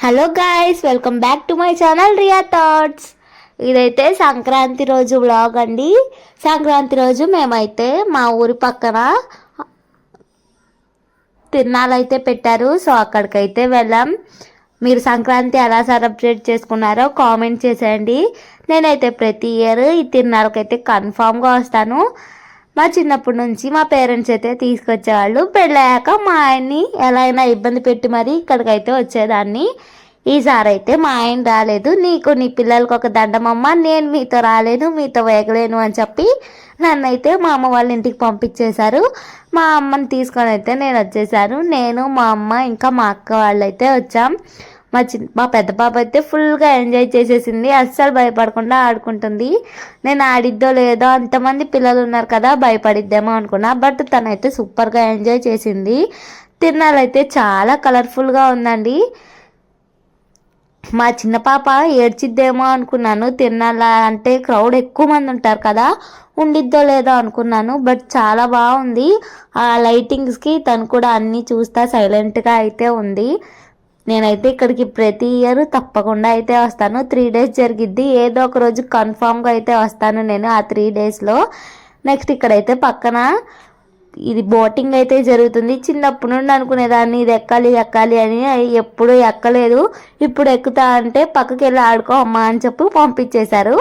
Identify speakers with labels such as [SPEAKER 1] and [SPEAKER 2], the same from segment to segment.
[SPEAKER 1] Hello guys, welcome back to my channel Riya thoughts. ఇదైతే సంక్రాంతి రోజు vlog అండి. సంక్రాంతి రోజు మేమైతే మా ఊరి పక్కన తిరణాలైతే పెట్టారు. సో అక్కడికైతే వెళ్ళాం. మీరు సంక్రాంతి ఎలా సెలబ్రేట్ చేసుకున్నారో కామెంట్ చేసేయండి. నేనైతే ప్రతి ఇయర్ ఈ తిరణాలకైతే కన్ఫామ్గా వస్తాను. మా చిన్నప్పటి నుంచి మా పేరెంట్స్ అయితే తీసుకొచ్చేవాళ్ళు. పెళ్ళయ్యాక మా ఆయన్ని ఎలా అయినా ఇబ్బంది పెట్టి మరీ ఇక్కడికైతే వచ్చేదాన్ని. ఈసారి అయితే మా ఆయన రాలేదు. నీకు నీ పిల్లలకి ఒక దండమమ్మ, నేను మీతో రాలేను, మీతో వేగలేను అని చెప్పి నన్నైతే మా అమ్మ వాళ్ళ ఇంటికి పంపించేశారు. మా అమ్మని తీసుకొని అయితే నేను వచ్చేసాను. నేను మా అమ్మ ఇంకా మా అక్క వాళ్ళు అయితే వచ్చాం. మా పెద్ద పాప అయితే ఫుల్గా ఎంజాయ్ చేసేసింది. అస్సలు భయపడకుండా ఆడుకుంటుంది. నేను ఆడిద్దో లేదో, అంతమంది పిల్లలు ఉన్నారు కదా భయపడిద్దేమో అనుకున్నా. బట్ తనైతే సూపర్గా ఎంజాయ్ చేసింది. తిరణాలైతే చాలా కలర్ఫుల్గా ఉందండి. మా చిన్న పాప ఏడ్చిద్దేమో అనుకున్నాను. తిరణాల అంటే క్రౌడ్ ఎక్కువ మంది ఉంటారు కదా, ఉండిద్దో లేదో అనుకున్నాను. బట్ చాలా బాగుంది. ఆ లైటింగ్స్కి తను కూడా అన్నీ చూస్తా సైలెంట్గా అయితే ఉంది. నేనైతే ఇక్కడికి ప్రతి ఇయర్ తప్పకుండా అయితే వస్తాను. 3 days జరిగిద్ది. ఏదో ఒక రోజు కన్ఫామ్గా అయితే వస్తాను నేను ఆ 3 daysలో. నెక్స్ట్ ఇక్కడైతే పక్కన ఇది బోటింగ్ అయితే జరుగుతుంది. చిన్నప్పటి నుండి అనుకునేదాన్ని ఇది ఎక్కాలి ఎక్కాలి అని, ఎప్పుడు ఎక్కలేదు. ఇప్పుడు ఎక్కుతా అంటే పక్కకి వెళ్ళి ఆడుకో అమ్మా అని చెప్పి పంపించేశారు.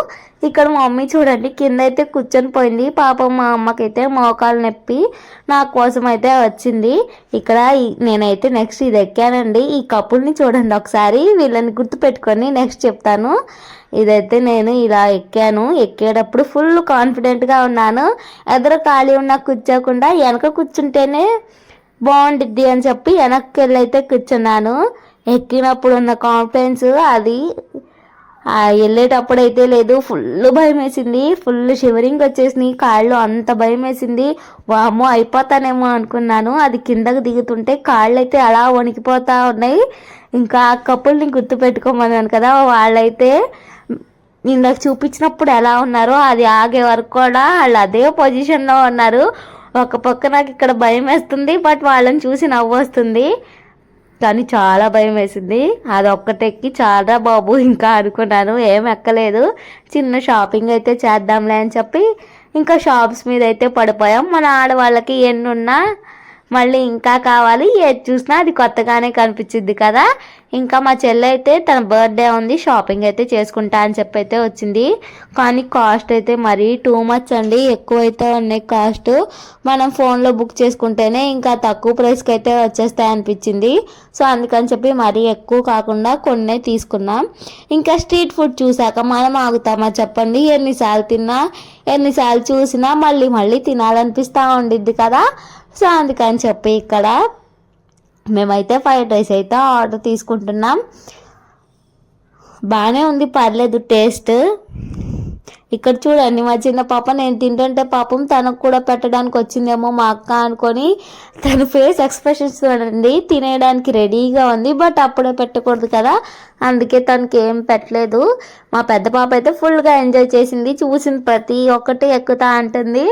[SPEAKER 1] ఇక్కడ మా మమ్మీ చూడండి కింద అయితే కూర్చొని పోయింది. పాపం మా అమ్మకైతే మోకాలు నొప్పి నా కోసం అయితే వచ్చింది. ఇక్కడ నేనైతే నెక్స్ట్ ఇది ఎక్కానండి. ఈ కపుల్ని చూడండి ఒకసారి, వీళ్ళని గుర్తు పెట్టుకొని నెక్స్ట్ చెప్తాను. ఇదైతే నేను ఇలా ఎక్కాను. ఎక్కేటప్పుడు ఫుల్ కాన్ఫిడెంట్గా ఉన్నాను. ఎదురు ఖాళీ ఉన్న కూర్చోకుండా వెనక కూర్చుంటేనే బాగుండిద్ది అని చెప్పి వెనక్కి వెళ్ళి అయితే కూర్చున్నాను. ఎక్కినప్పుడు ఉన్న కాన్ఫిడెన్స్ అది వెళ్ళేటప్పుడు అయితే లేదు. ఫుల్ భయం వేసింది. ఫుల్ షివరింగ్ వచ్చేసింది కాళ్ళు, అంత భయం వేసింది. వామ్మో అయిపోతానేమో అనుకున్నాను. అది కిందకు దిగుతుంటే కాళ్ళు అయితే అలా వణికిపోతూ ఉన్నాయి. ఇంకా ఆ కపుల్ని గుర్తు పెట్టుకోమన్నాను కదా, వాళ్ళైతే ఇందాక చూపించినప్పుడు ఎలా ఉన్నారో అది ఆగే వరకు కూడా వాళ్ళు అదే పొజిషన్లో ఉన్నారు. ఒక పక్క నాకు ఇక్కడ భయం వేస్తుంది, బట్ వాళ్ళని చూసి నవ్వు వస్తుంది. కానీ చాలా భయం వేసింది. అది ఒక్కటెక్కి చాలా బాబు ఇంకా అనుకున్నాను. ఏం ఎక్కలేదు. చిన్న షాపింగ్ అయితే చేద్దాంలే అని చెప్పి ఇంకా షాప్స్ మీద అయితే పడిపోయాం. మన ఆడవాళ్ళకి ఎన్నున్నా మళ్ళీ ఇంకా కావాలి, ఏది చూసినా అది కొత్తగానే కనిపించింది కదా. ఇంకా మా చెల్లె అయితే తన బర్త్డే ఉంది, షాపింగ్ అయితే చేసుకుంటా అని చెప్పి అయితే వచ్చింది. కానీ కాస్ట్ అయితే మరీ టూ మచ్ అండి, ఎక్కువ అయితే ఉన్నాయి కాస్ట్. మనం ఫోన్లో బుక్ చేసుకుంటేనే ఇంకా తక్కువ ప్రైస్కి అయితే వచ్చేస్తాయి అనిపించింది. సో అందుకని చెప్పి మరీ ఎక్కువ కాకుండా కొన్నే తీసుకున్నాం. ఇంకా స్ట్రీట్ ఫుడ్ చూసాక మనం ఆగుతామా చెప్పండి? ఎన్నిసార్లు తిన్నా ఎన్నిసార్లు చూసినా మళ్ళీ మళ్ళీ తినాలనిపిస్తూ ఉండిద్ది కదా. సో అందుకని చెప్పి ఇక్కడ మేమైతే ఫ్రైడ్ రైస్ అయితే ఆర్డర్ తీసుకుంటున్నాం. బాగానే ఉంది, పర్లేదు టేస్ట్. ఇక్కడ చూడండి మా చిన్న పాప నేను తింటుంటే పాపం తనకు కూడా పెట్టడానికి వచ్చిందేమో మా అక్క అనుకొని తన ఫేస్ ఎక్స్ప్రెషన్స్ చూడండి. తినేయడానికి రెడీగా ఉంది, బట్ అప్పుడే పెట్టకూడదు కదా, అందుకే తనకి ఏం పెట్టలేదు. మా పెద్ద పాప అయితే ఫుల్గా ఎంజాయ్ చేసింది. చూసింది ప్రతి ఒక్కటి ఎక్కుతా అంటుంది.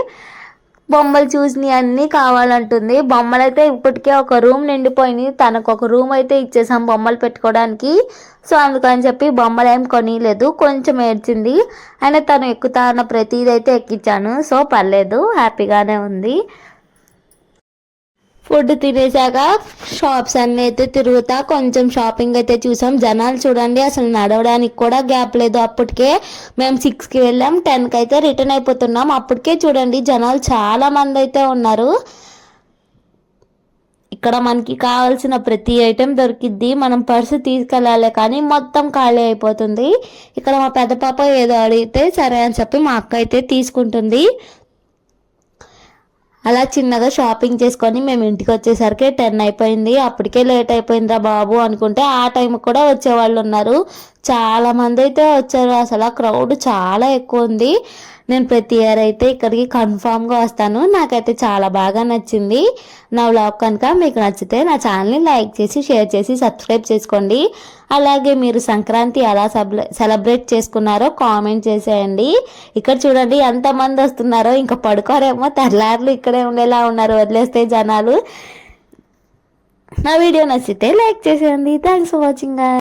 [SPEAKER 1] బొమ్మలు చూసినవి అన్నీ కావాలంటుంది. బొమ్మలు అయితే ఇప్పటికే ఒక రూమ్ నిండిపోయినాయి. తనకు ఒక రూమ్ అయితే ఇచ్చేసాం బొమ్మలు పెట్టుకోవడానికి. సో అందుకని చెప్పి బొమ్మలు ఏం కొనిలేదు. కొంచెం ఏడ్చింది. అయినా తను ఎక్కుతా అన్న ప్రతిదైతే ఎక్కించాను. సో పర్లేదు, హ్యాపీగానే ఉంది. ఫుడ్ తినేసాక షాప్స్ అన్నీ అయితే తిరుగుతా కొంచెం షాపింగ్ అయితే చూసాం. జనాలు చూడండి అసలు నడవడానికి కూడా గ్యాప్ లేదు. అప్పటికే మేము 6కి వెళ్ళాం, 10కి అయితే రిటర్న్ అయిపోతున్నాం. అప్పటికే చూడండి జనాలు చాలా మంది అయితే ఉన్నారు. ఇక్కడ మనకి కావాల్సిన ప్రతి ఐటెం దొరికిద్ది. మనం పర్సు తీసుకెళ్ళాలి కానీ మొత్తం ఖాళీ అయిపోతుంది. ఇక్కడ మా పెద్ద పాప ఏదో అడిగితే సరే అని చెప్పి మా అక్క అయితే తీసుకుంటుంది. అలా చిన్నగా షాపింగ్ చేసుకొని మేము ఇంటికి వచ్చేసరికి 10 అయిపోయింది. అప్పటికే లేట్ అయిపోయిందిరా బాబు అనుకుంటే ఆ టైంకి కూడా వచ్చేవాళ్ళు ఉన్నారు. చాలా మంది అయితే వచ్చారు. అసలు క్రౌడ్ చాలా ఎక్కువ ఉంది. నేను ప్రతి ఇయర్ అయితే ఇక్కడికి కన్ఫామ్గా వస్తాను. నాకైతే చాలా బాగా నచ్చింది. నా వ్లాగ్ కనుక మీకు నచ్చితే నా ఛానల్ని లైక్ చేసి షేర్ చేసి సబ్స్క్రైబ్ చేసుకోండి. అలాగే మీరు సంక్రాంతి ఎలా సెలబ్రేట్ చేసుకున్నారో కామెంట్ చేసేయండి. ఇక్కడ చూడండి ఎంతమంది వస్తున్నారో, ఇంకా పడుకోరేమో, తెల్లారులు ఇక్కడే ఉండేలా ఉన్నారు వదిలేస్తే జనాలు. నా వీడియో నచ్చితే లైక్ చేసేయండి. Thanks for watching.